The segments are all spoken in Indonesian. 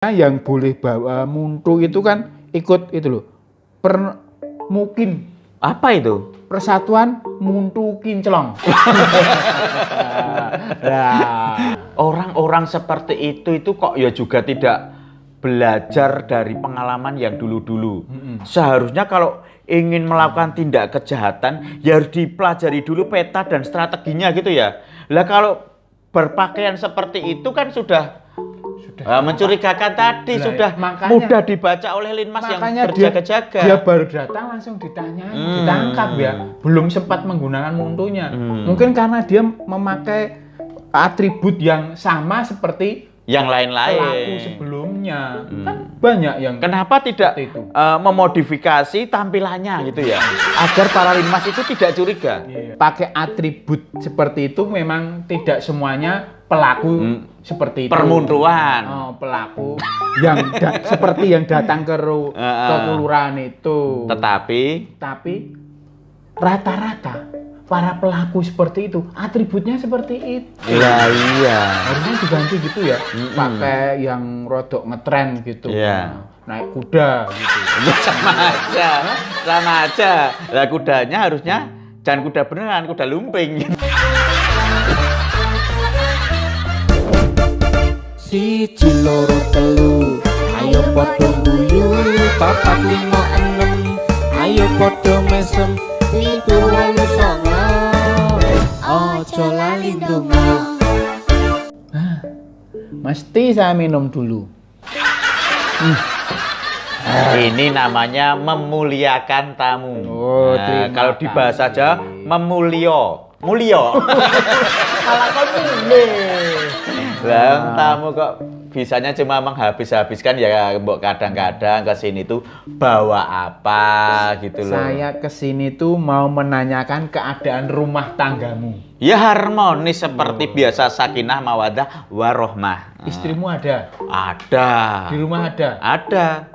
Yang boleh bawa muntu itu kan ikut itu loh, permukin. Apa itu? Persatuan Muntu Kinclong. Orang-orang seperti itu kok ya juga tidak belajar dari pengalaman yang dulu-dulu. Seharusnya kalau ingin melakukan tindak kejahatan ya harus dipelajari dulu peta dan strateginya gitu ya. Lah kalau berpakaian seperti itu kan sudah mencurigakan tadi, sudah mudah dibaca oleh Linmas yang berjaga-jaga. Dia baru datang langsung ditanya, ditangkap ya. Belum sempat menggunakan muntunya. Mungkin karena dia memakai atribut yang sama seperti yang lain-lain pelaku sebelumnya. Kan banyak yang kenapa tidak memodifikasi tampilannya gitu ya, agar para Linmas itu tidak curiga. Pakai atribut seperti itu memang tidak semuanya pelaku seperti itu. Permuntuan. Pelaku yang seperti yang datang ke kelurahan itu. Tetapi rata-rata para pelaku seperti itu atributnya seperti itu. Iya. Harusnya diganti gitu ya. Pakai yang rodok ngetren gitu. Iya. Naik kuda gitu. Sama aja. Lah kudanya harusnya jangan kuda beneran, kuda lumping. Siji loro telu, ayo padha guyu, papat lima enem, ayo padha mesem, pitu wolu songo, ojo lali ndonga. Mesti saya minum dulu. Ini namanya memuliakan tamu. Kalau di bahasa Jawa memulio. Malah kok lah tamu kok bisanya cuma menghabis-habiskan ya, mbok kadang-kadang ke sini tuh bawa apa gitu loh. Saya ke sini tuh mau menanyakan keadaan rumah tanggamu. Ya harmonis seperti biasa, sakinah mawaddah warohmah. Istrimu ada? Ada. Di rumah ada? Ada.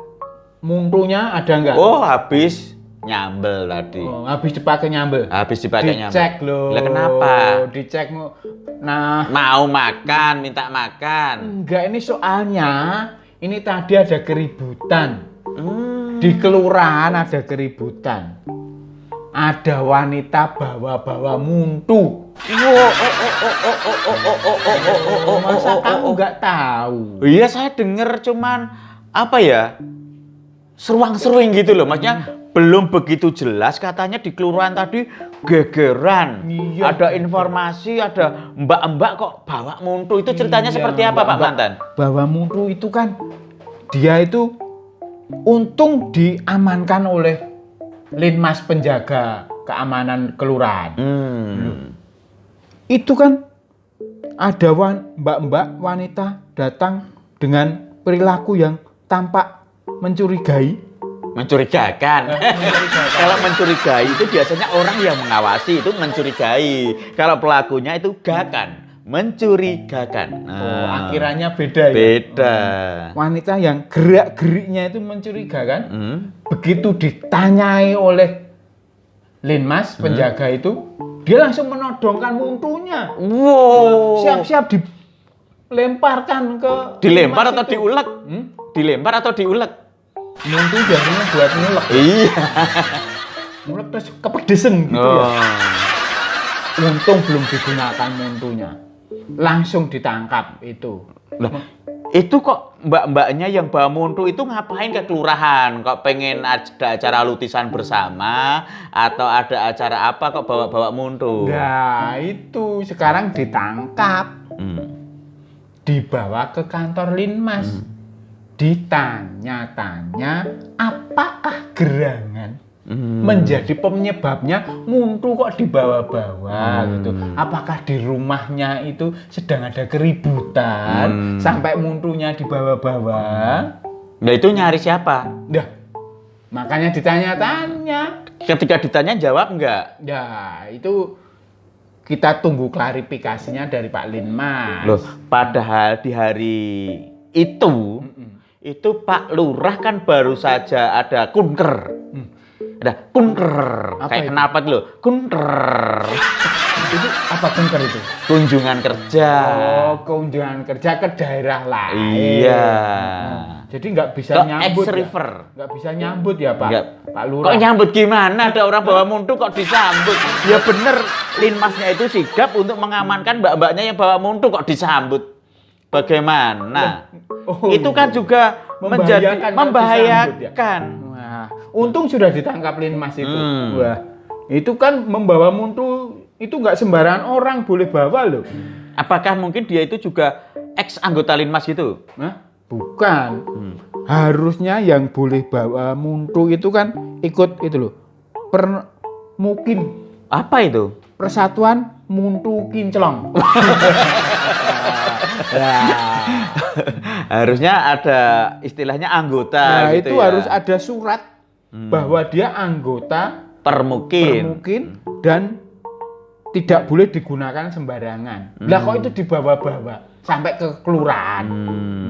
Muntunya ada nggak? Oh, habis nyambel tadi. Habis dipakai nyambel. Habis dipakai nyambel. Dicek loh. Lah kenapa? Dicek mau. Mau makan, minta makan. Enggak, ini soalnya ini tadi ada keributan. Di kelurahan ada keributan. Ada wanita bawa-bawa muntu. Masa kamu nggak tahu? Iya, saya dengar cuman apa ya? Seruang-seruing gitu loh, maksudnya belum begitu jelas. Katanya di kelurahan tadi gegeran. Iya. Ada informasi, ada mbak-mbak kok bawa muntu. Itu ceritanya seperti apa, Pak Mantan? Bawa muntu itu kan dia itu untung diamankan oleh Linmas penjaga keamanan kelurahan. Itu kan ada mbak-mbak wanita datang dengan perilaku yang tampak mencurigakan. Kalau mencurigai itu biasanya orang yang mengawasi itu mencurigai. Kalau pelakunya itu mencurigakan. Akhirannya beda ya. Beda. Wanita yang gerak-geriknya itu mencurigakan. Begitu ditanyai oleh Linmas penjaga itu, dia langsung menodongkan muntunya. Wow. Siap-siap dilemparkan ke. Dilempar atau diulek? Dilempar atau diulek? Muntu biasanya buat ngulek. Iya. Ngulek terus kepedesen gitu ya. Untung belum digunakan muntunya. Langsung ditangkap itu. Lah, itu kok mbak-mbaknya yang bawa muntu itu ngapain ke kelurahan? Kok pengen ada acara lutisan bersama atau ada acara apa kok bawa-bawa muntu? Nah, itu sekarang ditangkap. Dibawa ke kantor Linmas. Ditanya-tanya apakah gerangan menjadi penyebabnya muntu kok dibawa-bawa gitu. Apakah di rumahnya itu sedang ada keributan sampai muntunya dibawa-bawa? Nah, itu nyari siapa? Dah, makanya ditanya-tanya. Ketika ditanya jawab enggak? Ya, itu kita tunggu klarifikasinya dari Pak Linmas. Loh, padahal di hari itu Pak Lurah kan baru saja ada kunker. Ada kunker. Kayak kenapa itu loh? Kunker. Itu apa kunker itu? Kunjungan kerja. Oh, kunjungan kerja ke daerah lain. Iya. Jadi nggak bisa Ke nyambut. ex-river. Nggak bisa nyambut ya Pak. Nggak. Pak Lurah. Kok nyambut gimana? Ada orang bawa muntu kok disambut? Ya bener, Linmasnya itu sigap untuk mengamankan mbak-mbaknya yang bawa muntu kok disambut. Bagaimana? Oh, Itu kan juga menjadi Membahayakan kalau disambut, ya? membahayakan. Wah, untung sudah ditangkap Linmas itu. Hmm. Wah, itu kan membawa muntu itu nggak sembarangan orang boleh bawa loh. Apakah mungkin dia itu juga ex anggota Linmas gitu? Nah, bukan. Harusnya yang boleh bawa muntu itu kan ikut itu loh. Mungkin Apa itu? Persatuan Muntu Kinclong. Harusnya ada istilahnya anggota Nah, gitu itu ya. harus ada surat bahwa dia anggota Permukin. dan tidak boleh digunakan sembarangan. Lah kok itu dibawa-bawa sampai ke kelurahan.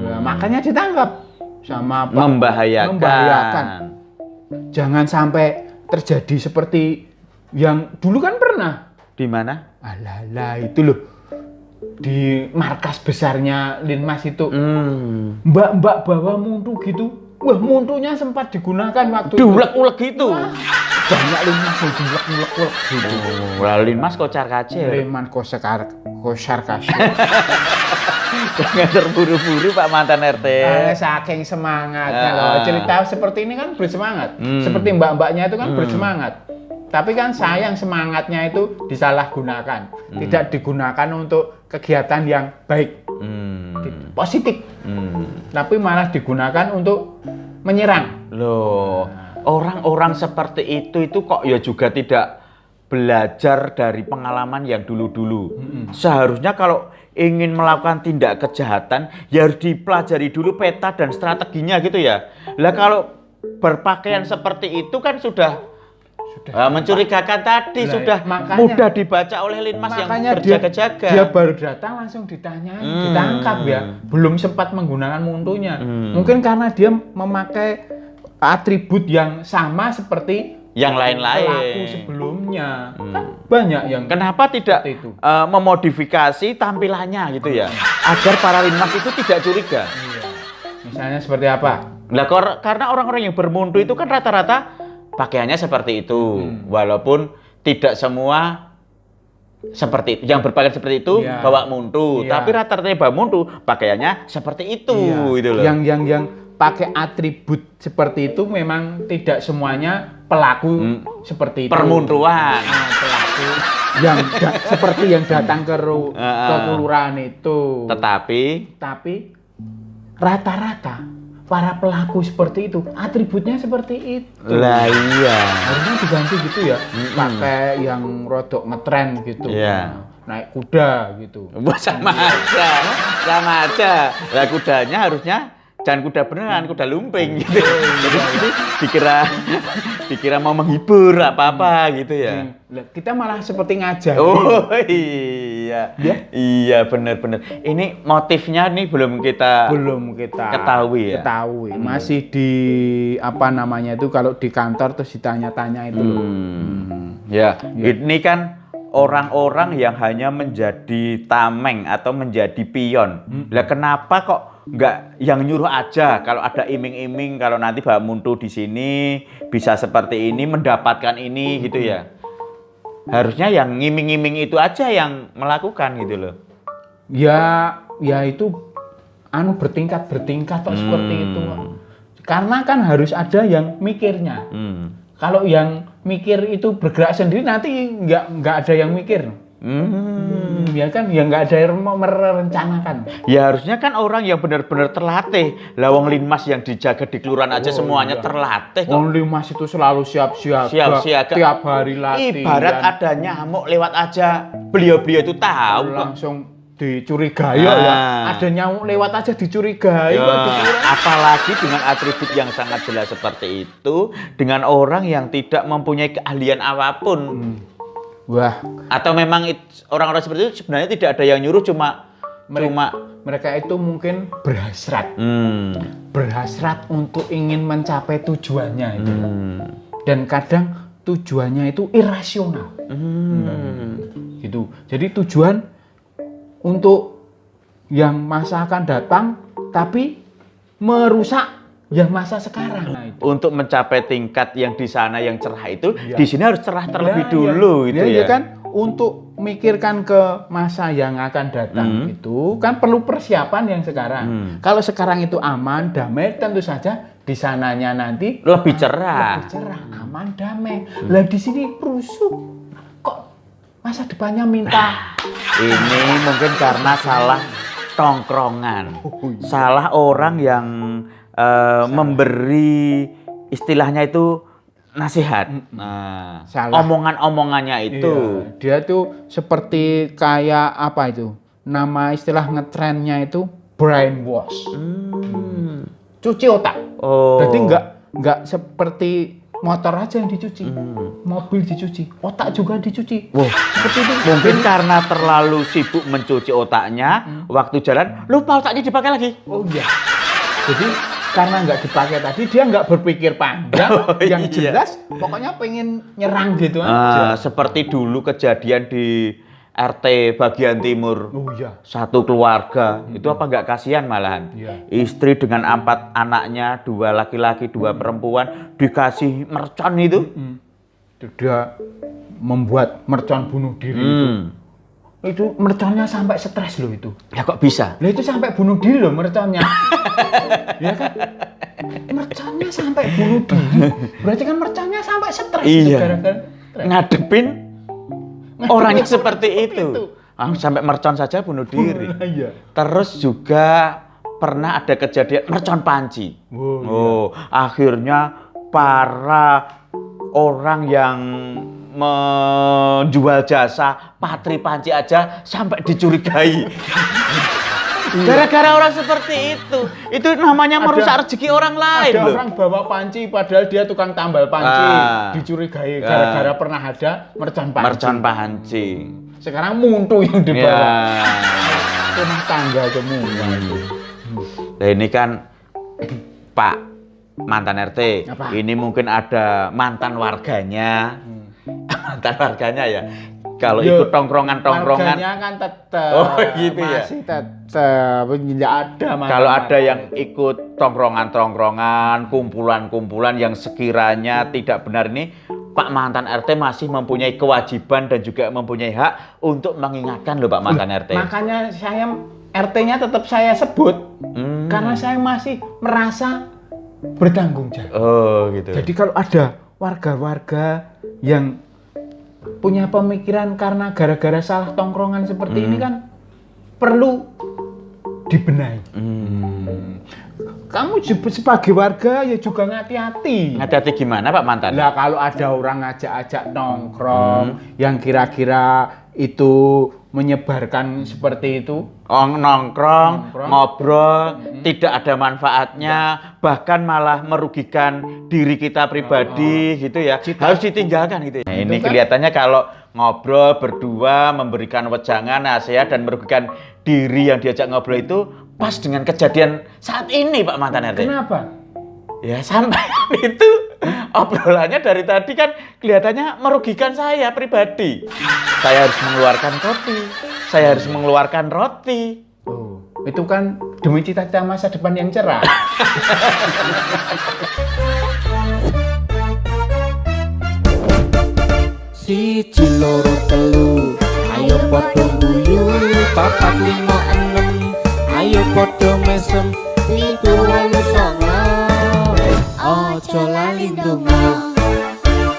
Nah, makanya ditangkap sama Pak. Membahayakan. Jangan sampai terjadi seperti yang dulu kan pernah. Di mana? Alah itu loh. Di markas besarnya Linmas itu. Mbak-mbak bawa muntu gitu. Wah, muntunya sempat digunakan waktu itu. Diulek-ulek gitu. Wah, banyak Linmas yang diulek-ulek gitu. Lalu Linmas kocar kacir. Leman kosekar kasih. Jangan terburu-buru Pak mantan RT. Saking semangatnya loh. Cerita seperti ini kan bersemangat. Seperti mbak-mbaknya itu kan bersemangat. Tapi kan sayang semangatnya itu disalahgunakan. Tidak digunakan untuk kegiatan yang baik. Positif. Tapi malah digunakan untuk menyerang. Loh, orang-orang seperti itu kok ya juga tidak belajar dari pengalaman yang dulu-dulu. Seharusnya kalau ingin melakukan tindak kejahatan ya harus dipelajari dulu peta dan strateginya gitu ya. Lah kalau berpakaian seperti itu kan sudah mencurigakan tadi, Lah, sudah makanya- mudah dibaca oleh Linmas yang Makanya berjaga-jaga. dia baru datang langsung ditanya, ditangkap ya. Belum sempat menggunakan muntunya. Mungkin karena dia memakai atribut yang sama seperti yang pelaku lain-lain. sebelumnya. Kan banyak yang Kenapa tidak seperti itu. memodifikasi tampilannya gitu ya, agar para Linmas itu tidak curiga. Misalnya seperti apa? Nah, karena orang-orang yang bermuntu itu kan rata-rata pakaiannya seperti itu, walaupun tidak semua seperti itu. Yang berpakaian seperti itu Iya. bawa muntu, Iya. tapi rata-rata yang bawa muntu pakaiannya seperti itu, gitu loh. Yang pakai atribut seperti itu memang tidak semuanya pelaku seperti itu. Permuntuan. Nah, pelaku yang seperti yang datang ke kelurahan itu. Tapi Rata-rata para pelaku seperti itu atributnya seperti itu. lah iya. Harusnya diganti gitu ya. Pakai yang rodok ngetren gitu. Iya. Naik kuda gitu. Wah, sama aja. Lah kudanya harusnya jangan kuda beneran, kuda lumping gitu. Jadi dikira mau menghibur apa gitu ya. Lah, kita malah seperti ngajar. Oh iya. Iya benar-benar. Ini motifnya nih belum kita ketahui ya. Masih di apa namanya itu kalau di kantor terus ditanya-tanya itu loh. Ya, ini kan orang-orang yang hanya menjadi tameng atau menjadi pion. Lah kenapa kok nggak yang nyuruh aja kalau ada iming-iming kalau nanti bawa muntu di sini bisa seperti ini mendapatkan ini gitu ya. Harusnya yang ngiming-ngiming itu aja yang melakukan gitu loh. Ya itu bertingkat kok seperti itu. Karena kan harus ada yang mikirnya. Kalau yang mikir itu bergerak sendiri nanti nggak ada yang mikir. Ya kan, ya nggak ada yang merencanakan. Ya harusnya kan orang yang benar-benar terlatih. Lawang Linmas yang dijaga di kelurahan aja semuanya terlatih kok. Wong Linmas itu selalu siap-siaga. Tiap hari latihan. Ibarat ada nyamuk lewat aja, beliau-beliau itu tahu kok. Langsung dicurigai ya. Ada nyamuk lewat aja dicurigai kok. Apalagi dengan atribut yang sangat jelas seperti itu, dengan orang yang tidak mempunyai keahlian apapun. Wah, atau memang orang-orang seperti itu sebenarnya tidak ada yang nyuruh, cuma mereka itu mungkin berhasrat. Berhasrat untuk ingin mencapai tujuannya itu. Dan kadang tujuannya itu irasional. gitu. Jadi tujuan untuk yang masa akan datang tapi merusak yang masa sekarang. Nah, itu. Untuk mencapai tingkat yang di sana yang cerah itu, Iya. di sini harus cerah terlebih Ya, dulu itu ya. kan untuk mikirkan ke masa yang akan datang itu kan perlu persiapan yang sekarang. Kalau sekarang itu aman, damai, tentu saja di sananya nanti Lebih cerah. lebih cerah, aman, damai. Lah di sini rusuh. Kok masa depannya minta Ini mungkin karena salah tongkrongan, salah orang yang memberi istilahnya itu nasihat. Nah, Salah. omongan-omongannya itu. Iya, dia tuh seperti kayak apa itu? Nama istilah ngetrennya itu brainwash. Cuci otak. Oh. Jadi nggak seperti motor aja yang dicuci, mobil dicuci, otak juga dicuci. Wah, Seperti itu. mungkin karena terlalu sibuk mencuci otaknya, waktu jalan lupa otaknya dipakai lagi. Oh iya. Jadi karena nggak dipakai tadi, dia nggak berpikir panjang. Oh, yang iya. jelas, pokoknya pengen nyerang gitu aja. Seperti dulu kejadian di RT bagian timur. Oh iya. Satu keluarga, itu apa nggak kasihan malahan? Iya. Istri dengan 4 anaknya, 2 laki-laki, 2 perempuan, dikasih mercon itu. Itu dia membuat mercon bunuh diri itu. Itu merconnya sampai stres loh itu. Ya kok bisa? Lah itu sampai bunuh diri loh merconnya. Ya kan? Merconnya sampai bunuh diri. Berarti kan merconnya sampai stres itu Iya. gara-gara stres. Ngadepin orangnya seperti seperti itu. itu. Sampai mercon saja bunuh diri. Lah, iya. Terus juga pernah ada kejadian mercon panci. Oh, Akhirnya para orang yang menjual jasa patri panci aja sampai dicurigai. Gara-gara orang seperti itu namanya merusak rezeki orang lain Ada loh. orang bawa panci padahal dia tukang tambal panci, dicurigai gara-gara pernah ada mercon panci. Mercon panci. Sekarang muntu yang dibawa. Ya. Rumah tangga semua itu. Nah ini kan Pak mantan RT. Apa? Ini mungkin ada mantan warganya. Mantan warganya ya. Kalau Yo, ikut tongkrongan-tongkrongan. Warganya kan tetap. Oh, gitu ya? Masih tetap. Tidak ada mantan Kalau ada warga. yang ikut tongkrongan-tongkrongan, kumpulan-kumpulan yang sekiranya tidak benar ini, Pak mantan RT masih mempunyai kewajiban dan juga mempunyai hak untuk mengingatkan loh Pak mantan RT. Makanya saya RT-nya tetap saya sebut. Karena saya masih merasa bertanggung jawab. Oh gitu. Jadi kalau ada warga-warga yang punya pemikiran karena gara-gara salah tongkrongan seperti ini kan perlu dibenahi. Kamu sebagai warga ya juga hati-hati. Hati-hati gimana Pak mantan? Lah kalau ada orang ngajak-ajak nongkrong yang kira-kira itu menyebarkan seperti itu, Nongkrong, Nongkrong. ngobrol, tidak ada manfaatnya, bahkan malah merugikan diri kita pribadi gitu ya. Harus ditinggalkan gitu ya. Nah, ini kan? kelihatannya kalau ngobrol berdua, memberikan wejangan, nasihat dan merugikan diri yang diajak ngobrol itu pas dengan kejadian saat ini Pak mantan RT. kenapa? Ya sampai itu obrolannya dari tadi kan kelihatannya merugikan saya pribadi. Saya harus mengeluarkan kopi, saya harus mengeluarkan roti. Oh, itu kan demi cita-cita masa depan yang cerah. Siji loro telu ayo padha guyu 4 5 6 ayo padha mesem 7 8 9 aja lali ndonga